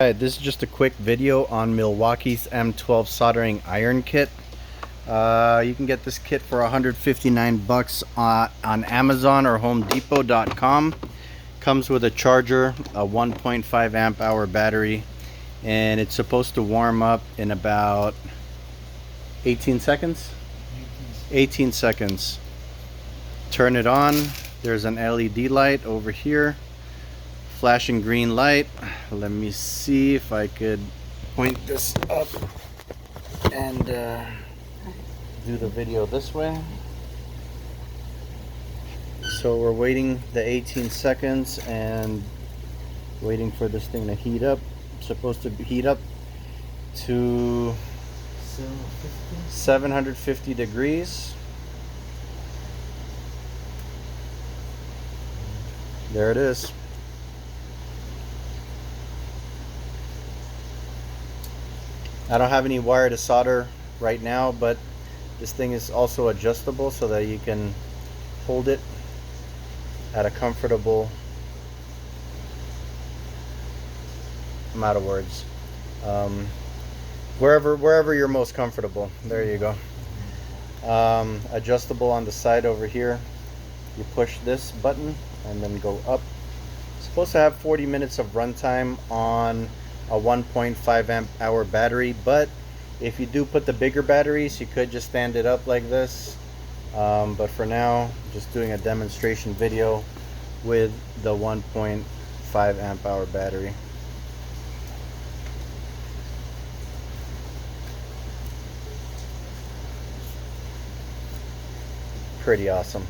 Alright, this is just a quick video on Milwaukee's M12 soldering iron kit. You can get this kit for 159 bucks on Amazon or HomeDepot.com. Comes with a charger, a 1.5 amp hour battery, and it's supposed to warm up in about 18 seconds. 18 seconds. Turn it on. There's an LED light over here. Flashing green light. Let me see if I could point this up and do the video this way. So we're waiting the 18 seconds and waiting for this thing to heat up. It's supposed to heat up to 750 degrees. There it is. I don't have any wire to solder right now, but this thing is also adjustable so that you can hold it at a comfortable, I'm out of words, wherever you're most comfortable. There you go. Adjustable on the side over here. You push this button and then go up. It's supposed to have 40 minutes of runtime on a 1.5 amp hour battery, but if you do put the bigger batteries, you could just stand it up like this. But for now, just doing a demonstration video with the 1.5 amp hour battery. Pretty awesome.